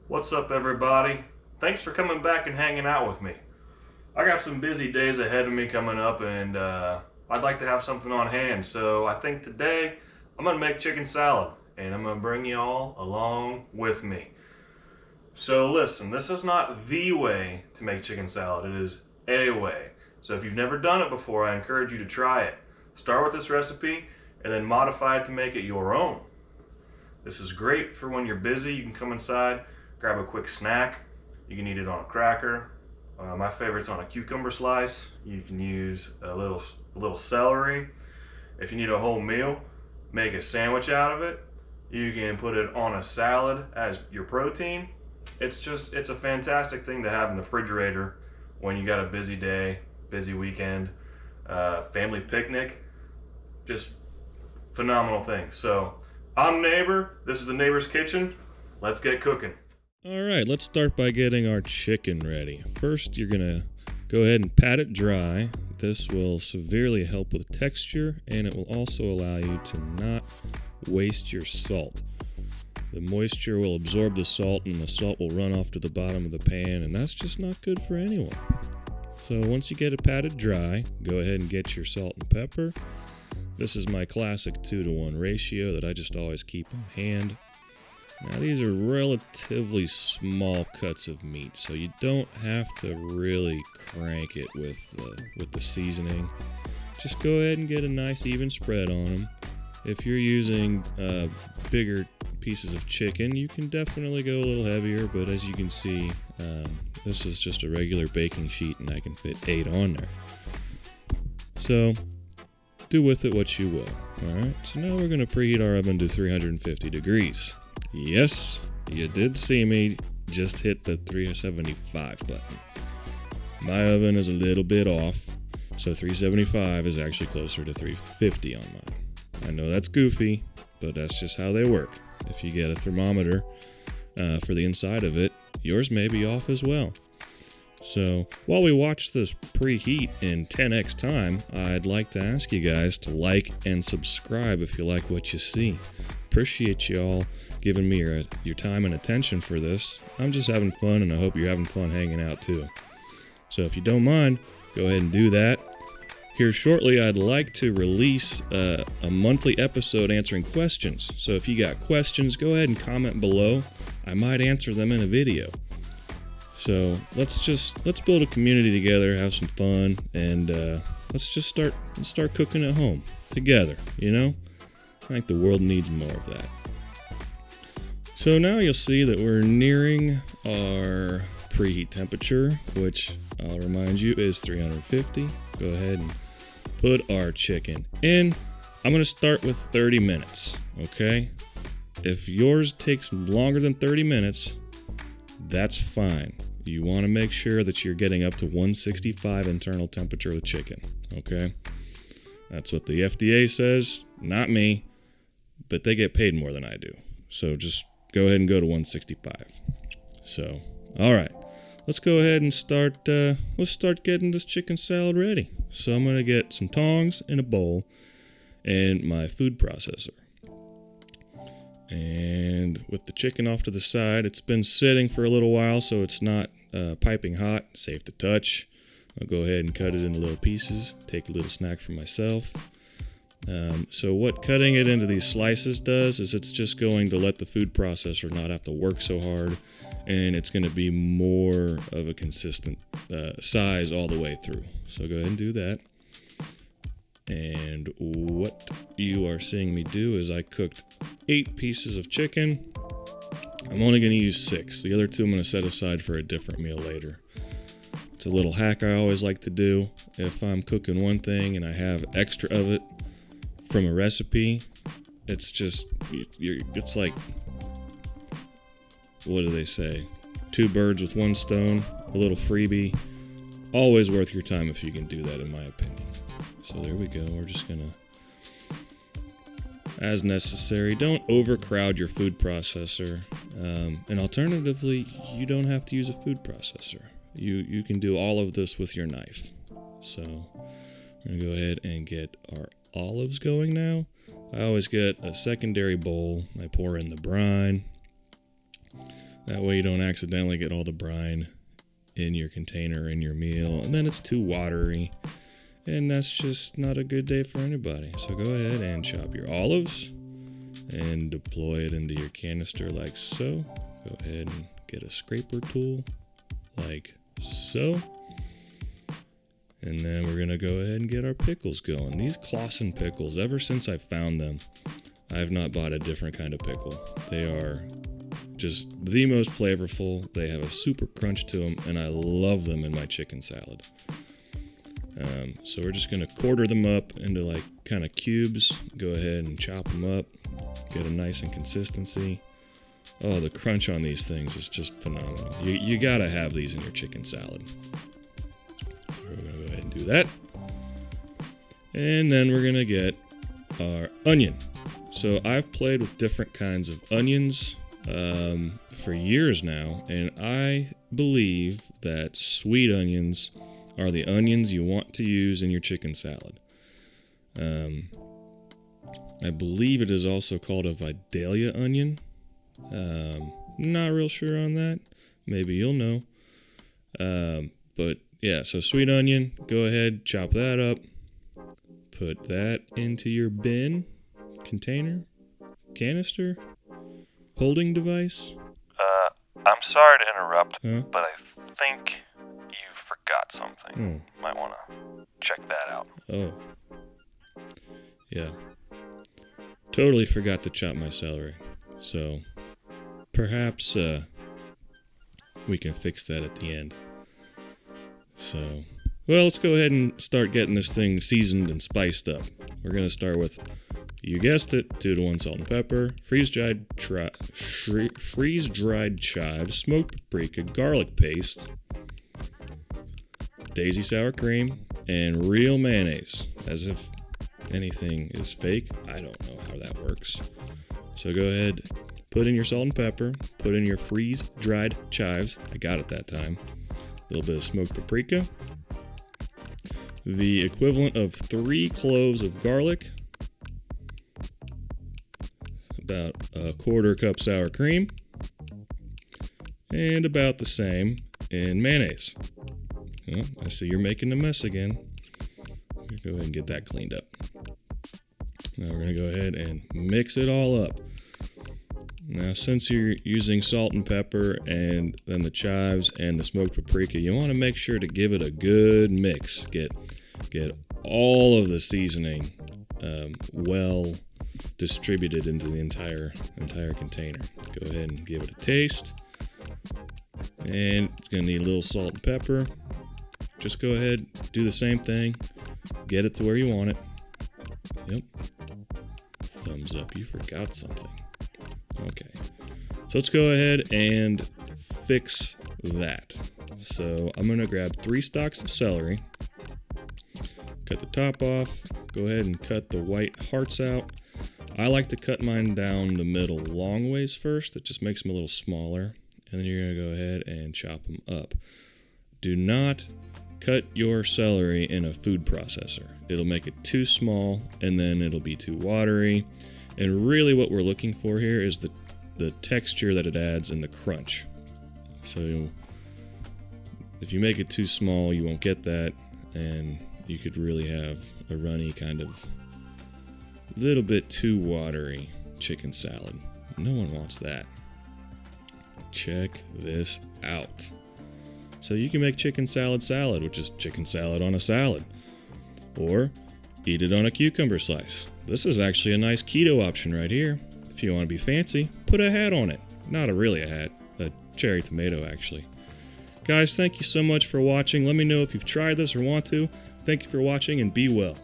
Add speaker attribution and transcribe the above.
Speaker 1: What's up, everybody? Thanks for coming back and hanging out with me. I got some busy days ahead of me coming up, and I'd like to have something on hand. So I think today I'm gonna make chicken salad, and I'm gonna bring you all along with me. So listen, this is not the way to make chicken salad. It is a way. So if you've never done it before, I encourage you to try it. Start with this recipe, and then modify it to make it your own. This is great for when you're busy. You can come inside, grab a quick snack. You can eat it on a cracker. My favorite's on a cucumber slice. You can use a little celery. If you need a whole meal, make a sandwich out of it. You can put it on a salad as your protein. It's a fantastic thing to have in the refrigerator when you got a busy day, busy weekend, family picnic. Just phenomenal thing. So I'm Neighbor. This is the Neighbor's Kitchen. Let's get cooking.
Speaker 2: Alright, let's start by getting our chicken ready. First, you're going to go ahead and pat it dry. This will severely help with texture, and it will also allow you to not waste your salt. The moisture will absorb the salt, and the salt will run off to the bottom of the pan, and that's just not good for anyone. So once you get it patted dry, go ahead and get your salt and pepper. This is my classic 2-to-1 ratio that I just always keep on hand. Now these are relatively small cuts of meat, so you don't have to really crank it with the seasoning. Just go ahead and get a nice even spread on them. If you're using bigger pieces of chicken, you can definitely go a little heavier, but as you can see, this is just a regular baking sheet and I can fit 8 on there. So do with it what you will. Alright, so now we're going to preheat our oven to 350 degrees. Yes, you did see me just hit the 375 button. My oven is a little bit off, so 375 is actually closer to 350 on mine. I know that's goofy, but that's just how they work. If you get a thermometer for the inside of it, yours may be off as well. So while we watch this preheat in 10x time, I'd like to ask you guys to like and subscribe if you like what you see. Appreciate you all giving me your time and attention for this. I'm just having fun, and I hope you're having fun hanging out too. So if you don't mind, go ahead and do that. Here shortly, I'd like to release a monthly episode answering questions. So if you got questions, go ahead and comment below. I might answer them in a video. So let's build a community together, have some fun, and let's start cooking at home together. You know, I think the world needs more of that. So now you'll see that we're nearing our preheat temperature, which I'll remind you is 350. Go ahead and put our chicken in. I'm going to start with 30 minutes, okay? If yours takes longer than 30 minutes, that's fine. You want to make sure that you're getting up to 165 internal temperature with chicken, okay? That's what the FDA says, not me, but they get paid more than I do. So just go ahead and go to 165. So, all right, let's go ahead and start getting this chicken salad ready. So I'm going to get some tongs in a bowl and my food processor. And with the chicken off to the side, it's been sitting for a little while, so it's not piping hot, safe to touch. I'll go ahead and cut it into little pieces, take a little snack for myself. So what cutting it into these slices does is it's just going to let the food processor not have to work so hard, and it's going to be more of a consistent size all the way through. So go ahead and do that. And what you are seeing me do is I cooked 8 pieces of chicken. I'm only going to use 6. The other 2 I'm going to set aside for a different meal later. It's a little hack I always like to do. If I'm cooking one thing and I have extra of it from a recipe, it's like, what do they say? 2 birds with 1 stone, a little freebie. Always worth your time if you can do that, in my opinion. So there we go. We're just gonna, as necessary, don't overcrowd your food processor. And alternatively, you don't have to use a food processor. You can do all of this with your knife. So we're gonna go ahead and get our olives going now. I always get a secondary bowl. I pour in the brine. That way you don't accidentally get all the brine in your container, in your meal, and then it's too watery. And that's just not a good day for anybody. So go ahead and chop your olives and deploy it into your canister like so. Go ahead and get a scraper tool like so. And then we're going to go ahead and get our pickles going. These Clausen pickles, ever since I found them, I have not bought a different kind of pickle. They are just the most flavorful. They have a super crunch to them, and I love them in my chicken salad. So we're just going to quarter them up into like kind of cubes. Go ahead and chop them up. Get a nice and consistency. Oh, the crunch on these things is just phenomenal. You got to have these in your chicken salad. So we're going to go ahead and do that. And then we're going to get our onion. So I've played with different kinds of onions for years now, and I believe that sweet onions are the onions you want to use in your chicken salad. I believe it is also called a Vidalia onion. Not real sure on that. Maybe you'll know. But yeah, so sweet onion, go ahead, chop that up. Put that into your bin, container, canister, holding device.
Speaker 1: I'm sorry to interrupt,
Speaker 2: Huh?
Speaker 1: but I think you forgot something.
Speaker 2: Oh.
Speaker 1: Might want to check that out.
Speaker 2: Oh. Yeah. Totally forgot to chop my celery. So perhaps we can fix that at the end. So, well, let's go ahead and start getting this thing seasoned and spiced up. We're going to start with, you guessed it, 2 to 1 salt and pepper, freeze-dried chives, smoked paprika, garlic paste, daisy sour cream, and real mayonnaise. As if anything is fake. I don't know how that works. So go ahead, put in your salt and pepper, put in your freeze-dried chives. I got it that time. A little bit of smoked paprika. The equivalent of 3 cloves of garlic. About a 1/4 cup sour cream. And about the same in mayonnaise. Oh, I see you're making a mess again. Go ahead and get that cleaned up. Now we're going to go ahead and mix it all up. Now, since you're using salt and pepper and then the chives and the smoked paprika, you want to make sure to give it a good mix. Get all of the seasoning well distributed into the entire container. Go ahead and give it a taste. And it's going to need a little salt and pepper. Just go ahead, do the same thing. Get it to where you want it. Yep. Thumbs up. You forgot something. Okay. So let's go ahead and fix that. So I'm going to grab 3 stalks of celery. Cut the top off. Go ahead and cut the white hearts out. I like to cut mine down the middle long ways first. It just makes them a little smaller. And then you're going to go ahead and chop them up. Do not cut your celery in a food processor. It'll make it too small, and then it'll be too watery. And really what we're looking for here is the texture that it adds and the crunch. So if you make it too small, you won't get that, and you could really have a runny kind of little bit too watery chicken salad. No one wants that. Check this out. So you can make chicken salad, which is chicken salad on a salad. Or eat it on a cucumber slice. This is actually a nice keto option right here. If you want to be fancy, put a hat on it. Not really a hat, a cherry tomato actually. Guys, thank you so much for watching. Let me know if you've tried this or want to. Thank you for watching and be well.